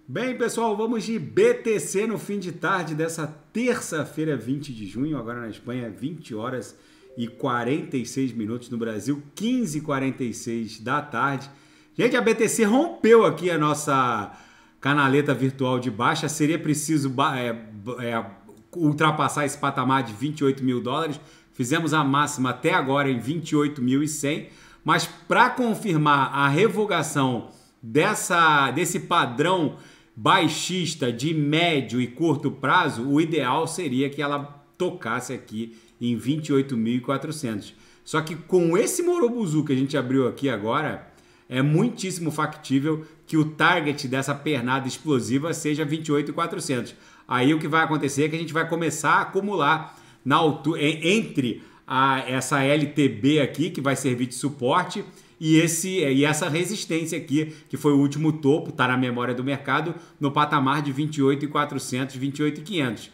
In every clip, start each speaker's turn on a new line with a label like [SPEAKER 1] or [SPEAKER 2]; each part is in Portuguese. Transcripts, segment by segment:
[SPEAKER 1] Bem, pessoal, vamos de BTC no fim de tarde dessa terça-feira, 20 de junho. Agora na Espanha, 20 horas e 46 minutos. No Brasil, 15h46 da tarde. Gente, a BTC rompeu aqui a nossa canaleta virtual de baixa. Seria preciso ultrapassar esse patamar de 28 mil dólares. Fizemos a máxima até agora em 28.100. Mas para confirmar a revogação desse padrão baixista de médio e curto prazo, o ideal seria que ela tocasse aqui em 28.400. Só que com esse Morobuzu que a gente abriu aqui agora, é muitíssimo factível que o target dessa pernada explosiva seja 28.400. Aí o que vai acontecer é que a gente vai começar a acumular na altura, entre essa LTB aqui, que vai servir de suporte, e essa resistência aqui, que foi o último topo, está na memória do mercado, no patamar de 28.400, 28.500.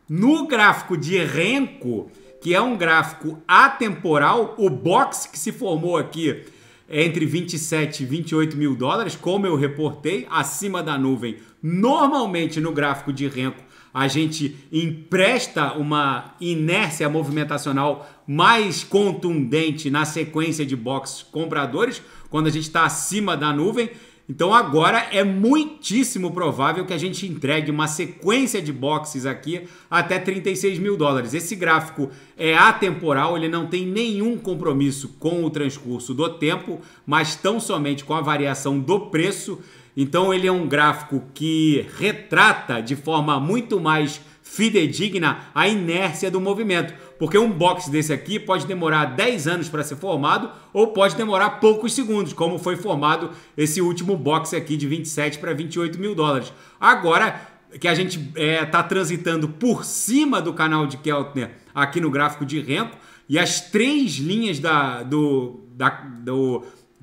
[SPEAKER 1] No gráfico de Renko, que é um gráfico atemporal, o box que se formou aqui entre 27 e 28 mil dólares, como eu reportei, acima da nuvem, normalmente no gráfico de Renko, a gente empresta uma inércia movimentacional mais contundente na sequência de boxes compradores, quando a gente está acima da nuvem. Então agora é muitíssimo provável que a gente entregue uma sequência de boxes aqui até 36 mil dólares. Esse gráfico é atemporal, ele não tem nenhum compromisso com o transcurso do tempo, mas tão somente com a variação do preço. Então ele é um gráfico que retrata de forma muito mais fidedigna a inércia do movimento. Porque um box desse aqui pode demorar 10 anos para ser formado ou pode demorar poucos segundos, como foi formado esse último box aqui de 27 para 28 mil dólares. Agora que a gente está transitando por cima do canal de Keltner aqui no gráfico de Renko, e as três linhas do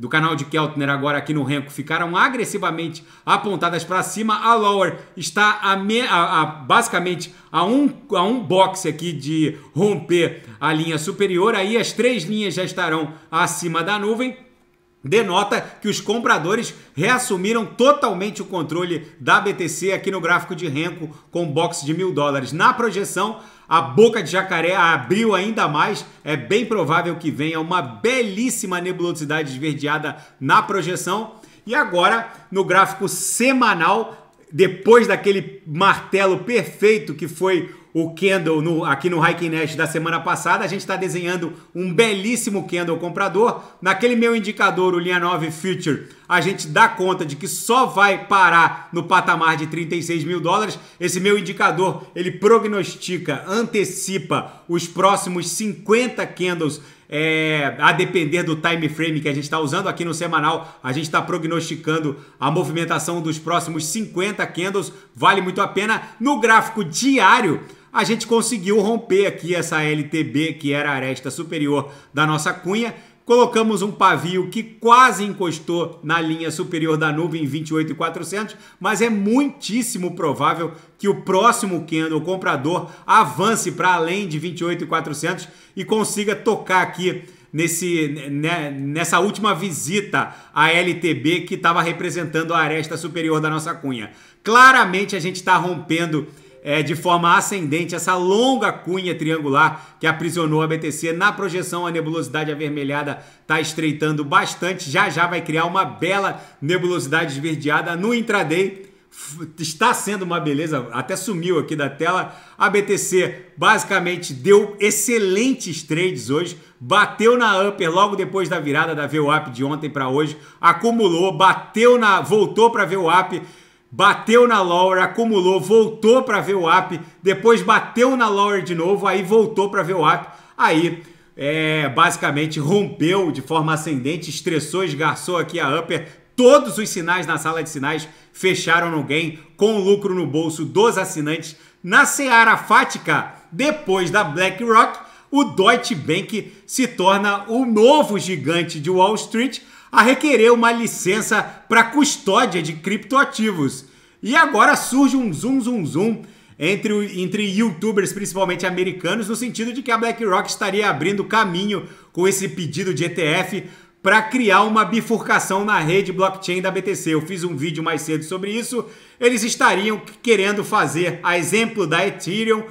[SPEAKER 1] canal de Keltner agora aqui no Renko ficaram agressivamente apontadas para cima. A lower está basicamente a um box aqui de romper a linha superior. Aí as três linhas já estarão acima da nuvem. Denota que os compradores reassumiram totalmente o controle da BTC aqui no gráfico de Renko com box de 1.000 dólares. Na projeção, a boca de jacaré abriu ainda mais. É bem provável que venha uma belíssima nebulosidade esverdeada na projeção. E agora, no gráfico semanal, depois daquele martelo perfeito que foi o candle aqui no Heikin Nash da semana passada, a gente está desenhando um belíssimo candle comprador. Naquele meu indicador, o Linha 9 Future, a gente dá conta de que só vai parar no patamar de 36 mil dólares. Esse meu indicador, ele prognostica, antecipa os próximos 50 candles, a depender do time frame que a gente está usando. Aqui no semanal, a gente está prognosticando a movimentação dos próximos 50 candles. Vale muito a pena. No gráfico diário, a gente conseguiu romper aqui essa LTB, que era a aresta superior da nossa cunha. Colocamos um pavio que quase encostou na linha superior da nuvem em 28.400, mas é muitíssimo provável que o próximo candle comprador avance para além de 28.400 e consiga tocar aqui nessa última visita à LTB que estava representando a aresta superior da nossa cunha. Claramente a gente está rompendo de forma ascendente essa longa cunha triangular que aprisionou a BTC. Na projeção, a nebulosidade avermelhada está estreitando bastante. Já já vai criar uma bela nebulosidade esverdeada. No intraday, está sendo uma beleza, até sumiu aqui da tela. A BTC basicamente deu excelentes trades hoje, bateu na upper logo depois da virada da VWAP de ontem para hoje, acumulou, voltou para a VWAP, bateu na lower, acumulou, voltou para VWAP, depois bateu na lower de novo, aí voltou para VWAP, aí basicamente rompeu de forma ascendente, estressou, esgarçou aqui a upper. Todos os sinais na sala de sinais fecharam no gain, com lucro no bolso dos assinantes. Na seara fática, depois da BlackRock, o Deutsche Bank se torna o novo gigante de Wall Street a requerer uma licença para custódia de criptoativos. E agora surge um zoom entre youtubers, principalmente americanos, no sentido de que a BlackRock estaria abrindo caminho com esse pedido de ETF para criar uma bifurcação na rede blockchain da BTC. Eu fiz um vídeo mais cedo sobre isso. Eles estariam querendo fazer, a exemplo da Ethereum,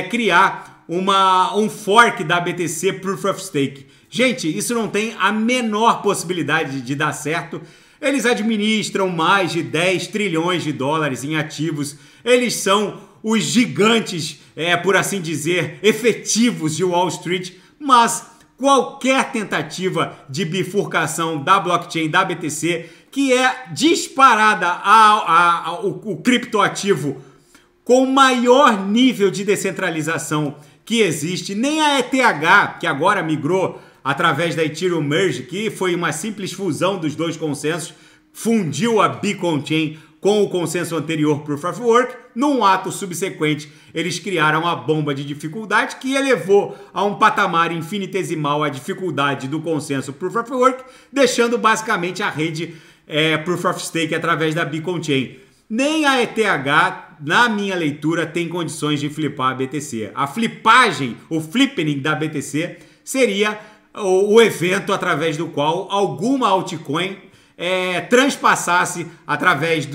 [SPEAKER 1] criar um fork da BTC Proof of Stake. Gente, isso não tem a menor possibilidade de dar certo. Eles administram mais de 10 trilhões de dólares em ativos. Eles são os gigantes, por assim dizer, efetivos de Wall Street, mas qualquer tentativa de bifurcação da blockchain da BTC, que é disparada o criptoativo com maior nível de descentralização que existe, nem a ETH, que agora migrou através da Ethereum Merge, que foi uma simples fusão dos dois consensos, fundiu a Beacon Chain com o consenso anterior Proof of Work. Num ato subsequente, eles criaram a bomba de dificuldade que elevou a um patamar infinitesimal a dificuldade do consenso Proof of Work, deixando basicamente a rede Proof of Stake através da Beacon Chain. Nem a ETH, na minha leitura, tem condições de flipar a BTC. A flipagem, o flippening da BTC seria o evento através do qual alguma altcoin transpassasse através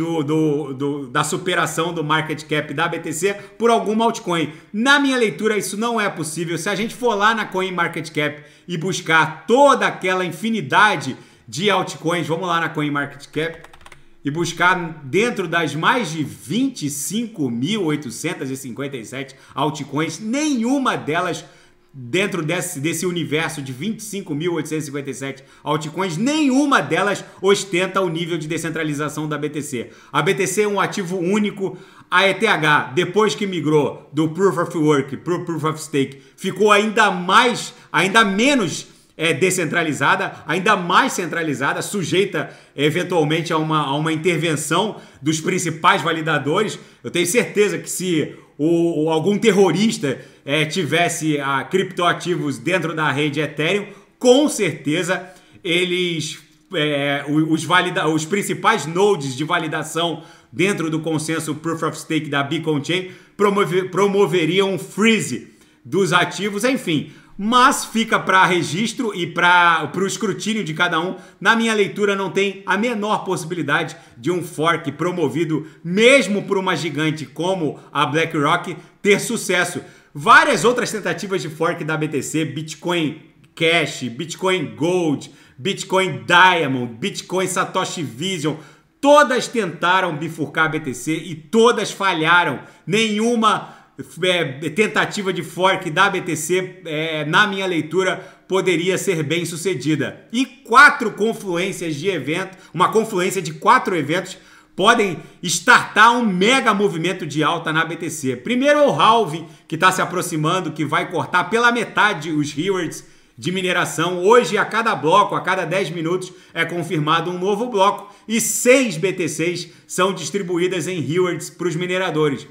[SPEAKER 1] da superação do market cap da BTC por alguma altcoin. Na minha leitura, isso não é possível. Se a gente for lá na CoinMarketCap e buscar toda aquela infinidade de altcoins, vamos lá na CoinMarketCap e buscar dentro das mais de 25.857 altcoins, nenhuma delas dentro desse universo de 25.857 altcoins, nenhuma delas ostenta o nível de descentralização da BTC. A BTC é um ativo único. A ETH, depois que migrou do Proof of Work para o Proof of Stake, ficou ainda menos descentralizada, ainda mais centralizada, sujeita eventualmente a uma intervenção dos principais validadores. Eu tenho certeza que se algum terrorista tivesse criptoativos dentro da rede Ethereum, com certeza eles, os principais nodes de validação dentro do consenso Proof of Stake da Beacon Chain promoveriam um freeze dos ativos, enfim. Mas fica para registro e para o escrutínio de cada um. Na minha leitura, não tem a menor possibilidade de um fork promovido, mesmo por uma gigante como a BlackRock, ter sucesso. Várias outras tentativas de fork da BTC, Bitcoin Cash, Bitcoin Gold, Bitcoin Diamond, Bitcoin Satoshi Vision, todas tentaram bifurcar a BTC e todas falharam. Nenhuma tentativa de fork da BTC, na minha leitura, poderia ser bem sucedida. E uma confluência de 4 eventos podem startar um mega movimento de alta na BTC. Primeiro é o halving, que está se aproximando, que vai cortar pela metade os rewards de mineração. Hoje, a cada bloco, a cada 10 minutos, é confirmado um novo bloco e 6 BTCs são distribuídas em rewards para os mineradores.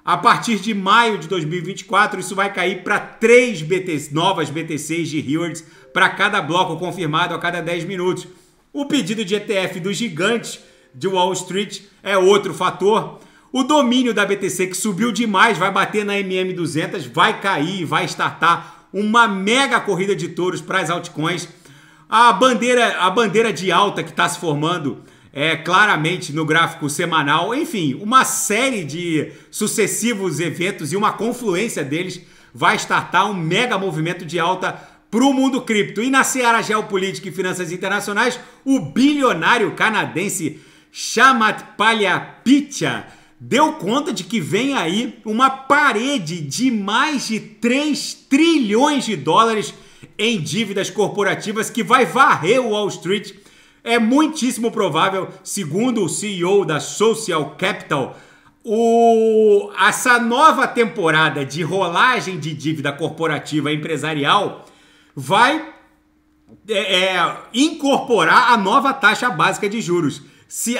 [SPEAKER 1] A partir de maio de 2024, isso vai cair para 3 novas BTCs de rewards para cada bloco confirmado a cada 10 minutos. O pedido de ETF dos gigantes de Wall Street é outro fator. O domínio da BTC, que subiu demais, vai bater na MM200, vai cair e vai startar uma mega corrida de touros para as altcoins. A bandeira de alta que está se formando claramente no gráfico semanal, enfim, uma série de sucessivos eventos e uma confluência deles vai startar um mega movimento de alta para o mundo cripto. E na seara geopolítica e finanças internacionais, o bilionário canadense Chamath Palihapitiya deu conta de que vem aí uma parede de mais de 3 trilhões de dólares em dívidas corporativas que vai varrer o Wall Street. É muitíssimo provável, segundo o CEO da Social Capital, essa nova temporada de rolagem de dívida corporativa empresarial vai incorporar a nova taxa básica de juros. Se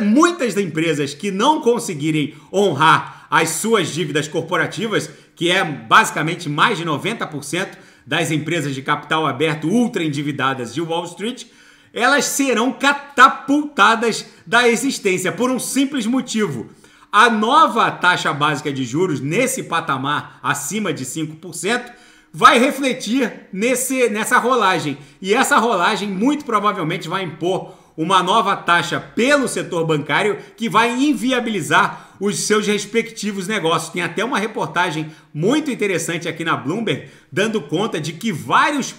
[SPEAKER 1] muitas das empresas que não conseguirem honrar as suas dívidas corporativas, que é basicamente mais de 90% das empresas de capital aberto ultra endividadas de Wall Street, elas serão catapultadas da existência por um simples motivo. A nova taxa básica de juros, nesse patamar acima de 5%, vai refletir nessa rolagem. E essa rolagem muito provavelmente vai impor uma nova taxa pelo setor bancário que vai inviabilizar os seus respectivos negócios. Tem até uma reportagem muito interessante aqui na Bloomberg dando conta de que vários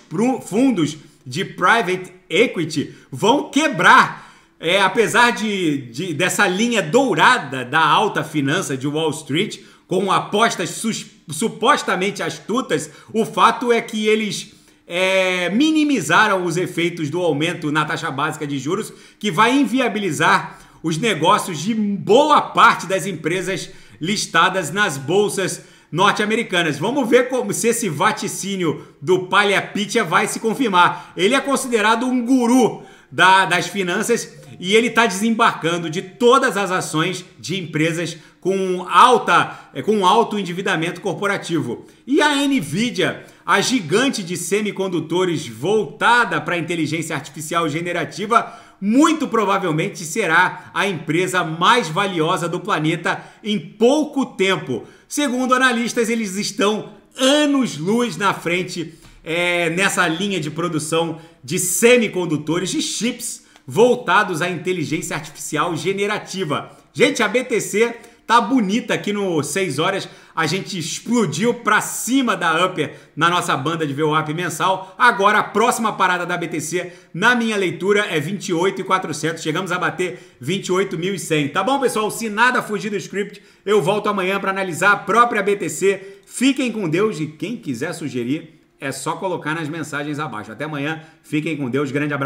[SPEAKER 1] fundos de private equity vão quebrar. Apesar dessa linha dourada da alta finança de Wall Street, com apostas supostamente astutas, o fato é que eles minimizaram os efeitos do aumento na taxa básica de juros, que vai inviabilizar os negócios de boa parte das empresas listadas nas bolsas norte-americanas. Vamos ver se esse vaticínio do Palha Pitya vai se confirmar. Ele é considerado um guru das finanças e ele está desembarcando de todas as ações de empresas com alto endividamento corporativo. E a Nvidia, a gigante de semicondutores voltada para a inteligência artificial generativa, muito provavelmente será a empresa mais valiosa do planeta em pouco tempo. Segundo analistas, eles estão anos-luz na frente nessa linha de produção de semicondutores e chips voltados à inteligência artificial generativa. Gente, a BTC tá bonita aqui no 6 horas. A gente explodiu para cima da Upper na nossa banda de VWAP mensal. Agora a próxima parada da BTC, na minha leitura, é 28.400. Chegamos a bater 28.100. Tá bom, pessoal? Se nada fugir do script, eu volto amanhã para analisar a própria BTC. Fiquem com Deus e quem quiser sugerir, é só colocar nas mensagens abaixo. Até amanhã. Fiquem com Deus. Grande abraço.